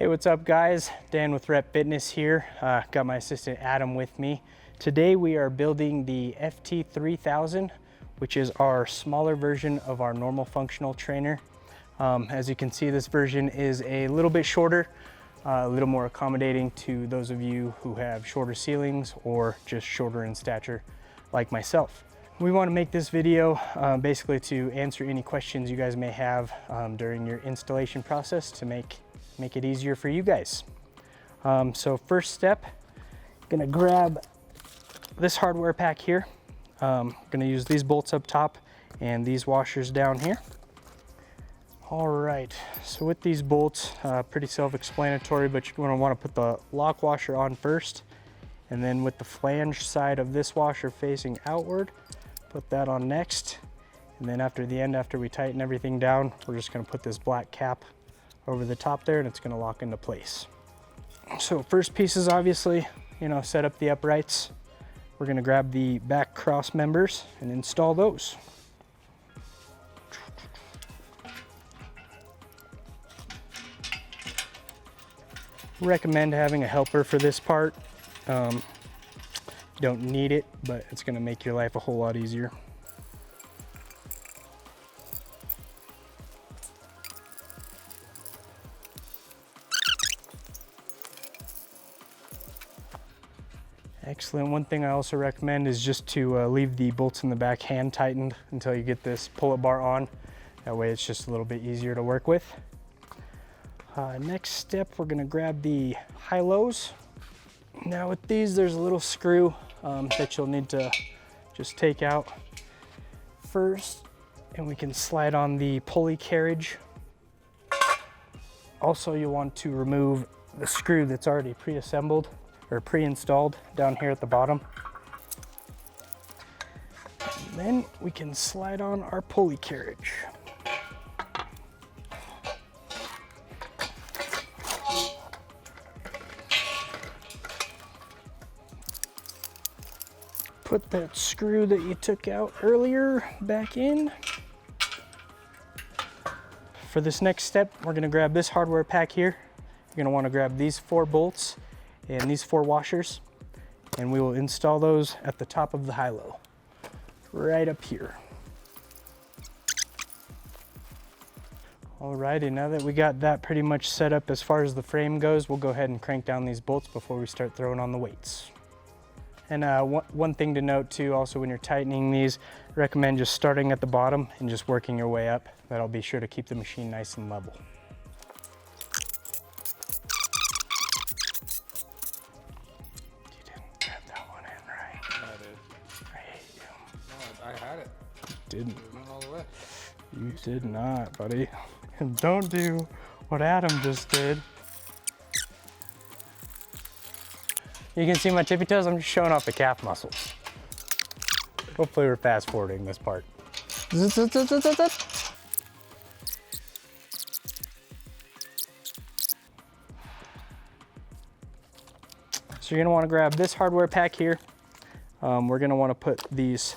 Hey, what's up guys? Dan with Rep Fitness here. Got my assistant Adam with me. Today we are building the FT-3000, which is our smaller version of our normal functional trainer. As you can see, this version is a little bit shorter, a little more accommodating to those of you who have shorter ceilings or just shorter in stature like myself. We want to make this video basically to answer any questions you guys may have during your installation process to make it easier for you guys. So first step, gonna grab this hardware pack here. Gonna use these bolts up top and these washers down here. All right, so with these bolts, pretty self-explanatory, but you're gonna wanna put the lock washer on first, and then with the flange side of this washer facing outward, put that on next. And then after the end, after we tighten everything down, we're just gonna put this black cap over the top there and it's gonna lock into place. So first piece is obviously, set up the uprights. We're gonna grab the back cross members and install those. Recommend having a helper for this part. You don't need it, but it's gonna make your life a whole lot easier. Excellent. One thing I also recommend is just to leave the bolts in the back hand tightened until you get this pull-up bar on. That way it's just a little bit easier to work with. Next step, we're gonna grab the high-lows. Now with these, there's a little screw that you'll need to just take out first, and we can slide on the pulley carriage. Also, you'll want to remove the screw that's already pre-assembled or pre-installed down here at the bottom. And then we can slide on our pulley carriage. Put that screw that you took out earlier back in. For this next step, we're gonna grab this hardware pack here. You're gonna wanna grab these 4 bolts and these 4 washers, and we will install those at the top of the high-low, right up here. Alrighty, now that we got that pretty much set up as far as the frame goes, we'll go ahead and crank down these bolts before we start throwing on the weights. And one thing to note too, also when you're tightening these, recommend just starting at the bottom and just working your way up. That'll be sure to keep the machine nice and level. You didn't grab that one in right. No, I did. I hate you. No, I had it. You didn't. It went all the way. You did not, buddy. And don't do what Adam just did. You can see my tippy toes, I'm just showing off the calf muscles. Hopefully we're fast forwarding this part. So you're gonna wanna grab this hardware pack here. We're gonna wanna put these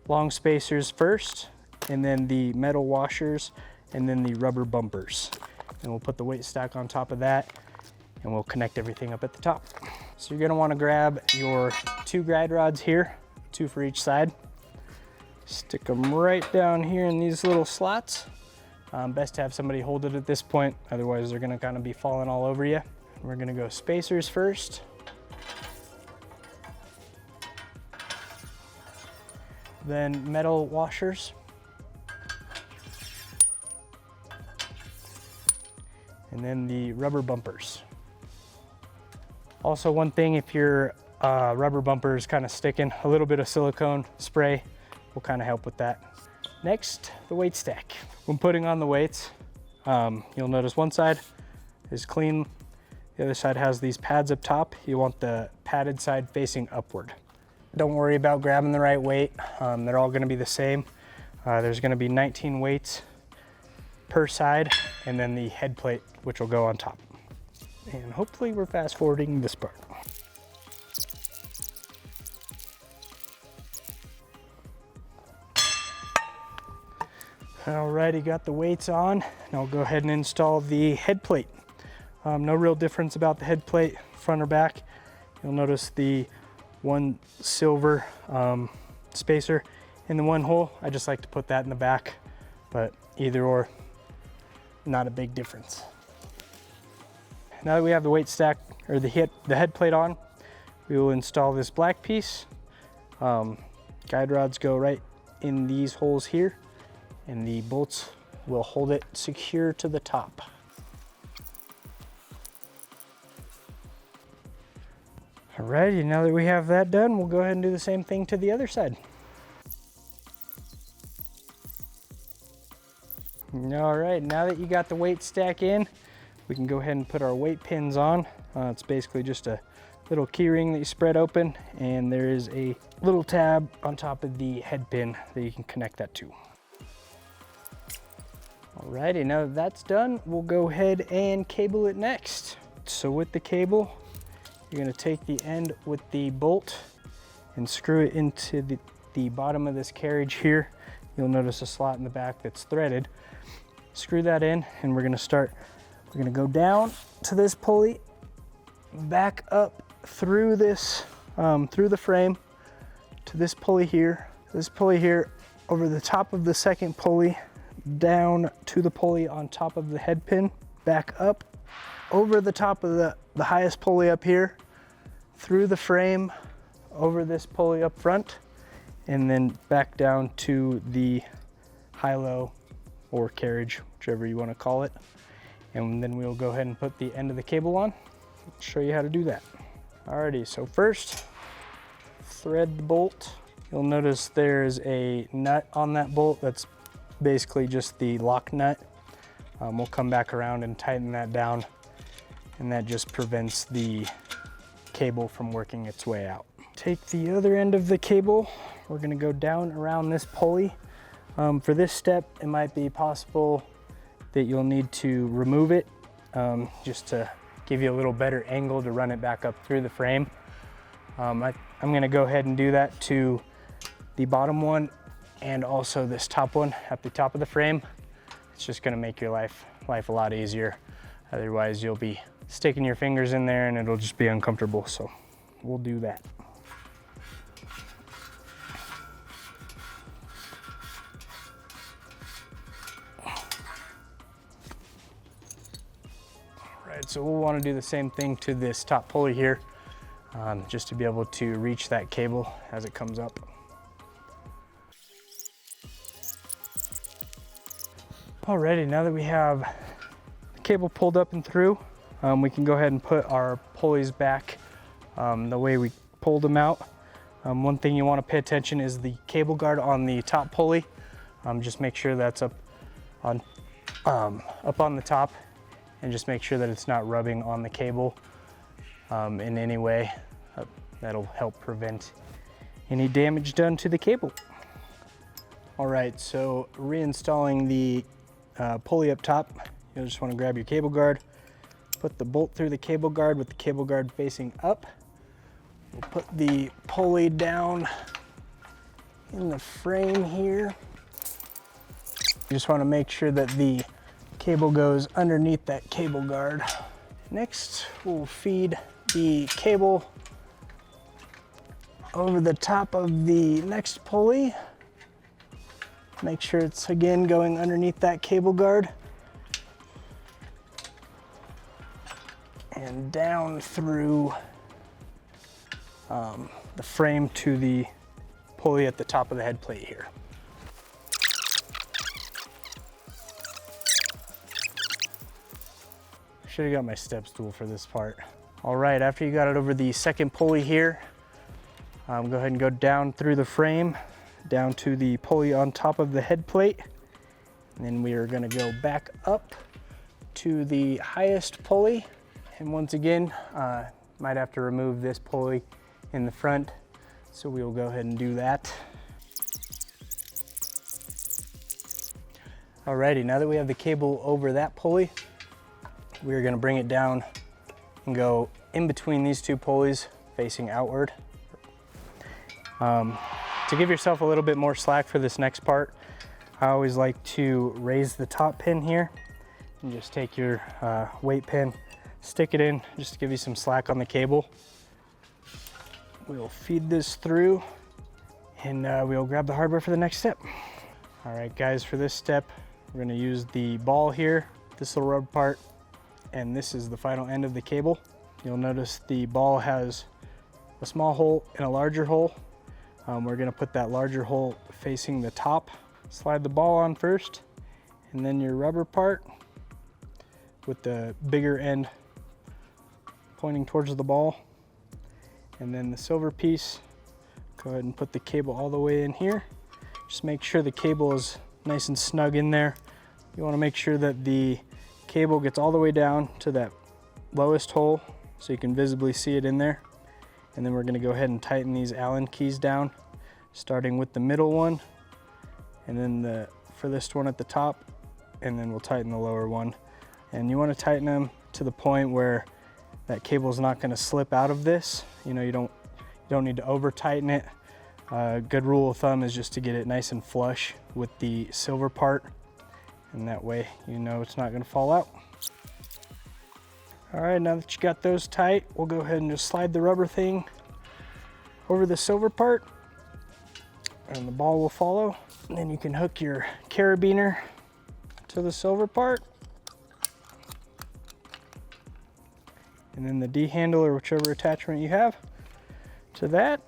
long spacers first, and then the metal washers, and then the rubber bumpers. And we'll put the weight stack on top of that, and we'll connect everything up at the top. So you're gonna wanna grab your 2 guide rods here, 2 for each side. Stick them right down here in these little slots. Best to have somebody hold it at this point, otherwise they're gonna kind of be falling all over you. We're gonna go spacers first. Then metal washers. And then the rubber bumpers. Also, one thing, if your rubber bumper is kind of sticking, a little bit of silicone spray will kind of help with that. Next, the weight stack. When putting on the weights, you'll notice one side is clean, the other side has these pads up top. You want the padded side facing upward. Don't worry about grabbing the right weight. They're all gonna be the same. There's gonna be 19 weights per side, and then the head plate, which will go on top. And hopefully we're fast forwarding this part. Alrighty, got the weights on. Now I'll go ahead and install the head plate. No real difference about the head plate, front or back. You'll notice the one silver spacer in the one hole. I just like to put that in the back, but either or, not a big difference. Now that we have the weight stack or the head plate on, we will install this black piece. Guide rods go right in these holes here, and the bolts will hold it secure to the top. Alrighty, now that we have that done, we'll go ahead and do the same thing to the other side. All right, now that you got the weight stack in, we can go ahead and put our weight pins on. It's basically just a little key ring that you spread open, and there is a little tab on top of the head pin that you can connect that to. Alrighty, now that that's done, we'll go ahead and cable it next. So with the cable, you're gonna take the end with the bolt and screw it into the bottom of this carriage here. You'll notice a slot in the back that's threaded. Screw that in, and we're gonna go down to this pulley, back up through this, through the frame to this pulley here. This pulley here over the top of the second pulley, down to the pulley on top of the head pin, back up over the top of the highest pulley up here, through the frame, over this pulley up front, and then back down to the high-low or carriage, whichever you want to call it. And then we'll go ahead and put the end of the cable on. I'll show you how to do that. Alrighty, so first, thread the bolt. You'll notice there's a nut on that bolt. That's basically just the lock nut. We'll come back around and tighten that down, and that just prevents the cable from working its way out. Take the other end of the cable. We're gonna go down around this pulley. For this step, it might be possible that you'll need to remove it just to give you a little better angle to run it back up through the frame. I'm gonna go ahead and do that to the bottom one and also this top one at the top of the frame. It's just gonna make your life a lot easier. Otherwise, you'll be sticking your fingers in there and it'll just be uncomfortable. So we'll do that. So we'll want to do the same thing to this top pulley here, just to be able to reach that cable as it comes up. Alrighty, now that we have the cable pulled up and through, we can go ahead and put our pulleys back the way we pulled them out. One thing you want to pay attention is the cable guard on the top pulley. Just make sure that's up on the top, and just make sure that it's not rubbing on the cable in any way. That'll help prevent any damage done to the cable. All right, so reinstalling the pulley up top, you'll just want to grab your cable guard, put the bolt through the cable guard with the cable guard facing up. We'll put the pulley down in the frame here. You just want to make sure that the cable goes underneath that cable guard. Next, we'll feed the cable over the top of the next pulley. Make sure it's again going underneath that cable guard. And down through the frame to the pulley at the top of the head plate here. Should have got my step stool for this part. All right, after you got it over the second pulley here, go ahead and go down through the frame, down to the pulley on top of the head plate. And then we are gonna go back up to the highest pulley. And once again, might have to remove this pulley in the front. So we will go ahead and do that. Alrighty, now that we have the cable over that pulley, we're gonna bring it down and go in between these two pulleys facing outward. To give yourself a little bit more slack for this next part, I always like to raise the top pin here and just take your weight pin, stick it in just to give you some slack on the cable. We'll feed this through and we'll grab the hardware for the next step. All right guys, for this step, we're gonna use the ball here, this little rubber part, and this is the final end of the cable. You'll notice the ball has a small hole and a larger hole. We're gonna put that larger hole facing the top. Slide the ball on first, and then your rubber part with the bigger end pointing towards the ball. And then the silver piece, go ahead and put the cable all the way in here. Just make sure the cable is nice and snug in there. You want to make sure that the cable gets all the way down to that lowest hole so you can visibly see it in there. And then we're going to go ahead and tighten these Allen keys down, starting with the middle one, and then the furthest one at the top, and then we'll tighten the lower one. And you want to tighten them to the point where that cable is not going to slip out of this. You know, you don't need to over tighten it. Good rule of thumb is just to get it nice and flush with the silver part, and that way you know it's not going to fall out. All right, now that you got those tight, we'll go ahead and just slide the rubber thing over the silver part, and the ball will follow. And then you can hook your carabiner to the silver part, and then the D handle or whichever attachment you have to that.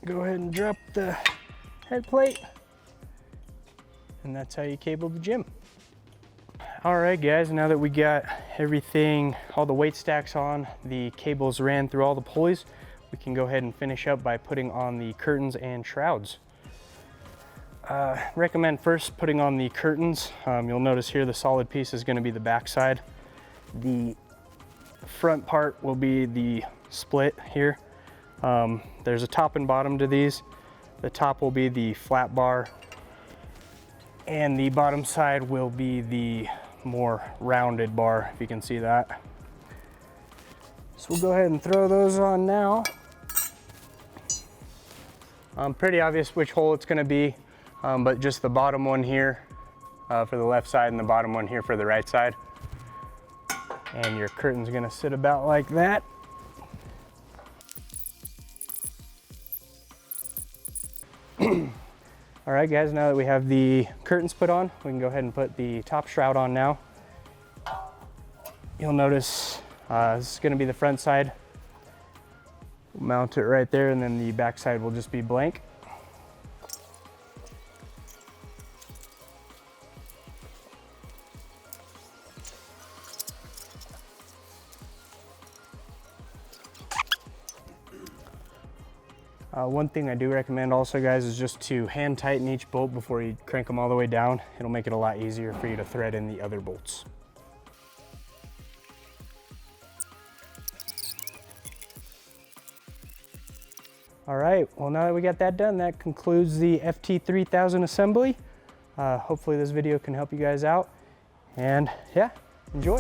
Go ahead and drop the head plate, and that's how you cable the gym. All right guys, now that we got everything, all the weight stacks on, the cables ran through all the pulleys, we can go ahead and finish up by putting on the curtains and shrouds. Recommend first putting on the curtains. You'll notice here the solid piece is going to be the back side. The front part will be the split here. There's a top and bottom to these. The top will be the flat bar, and the bottom side will be the more rounded bar, if you can see that. So we'll go ahead and throw those on now. Pretty obvious which hole it's going to be, but just the bottom one here for the left side and the bottom one here for the right side. And your curtain's going to sit about like that. All right guys, now that we have the curtains put on, we can go ahead and put the top shroud on now. You'll notice this is going to be the front side. We'll mount it right there, and then the back side will just be blank. One thing I do recommend also guys is just to hand tighten each bolt before you crank them all the way down. It'll make it a lot easier for you to thread in the other bolts. All right, well now that we got that done, that concludes the FT-3000 assembly. Hopefully this video can help you guys out, and yeah, enjoy.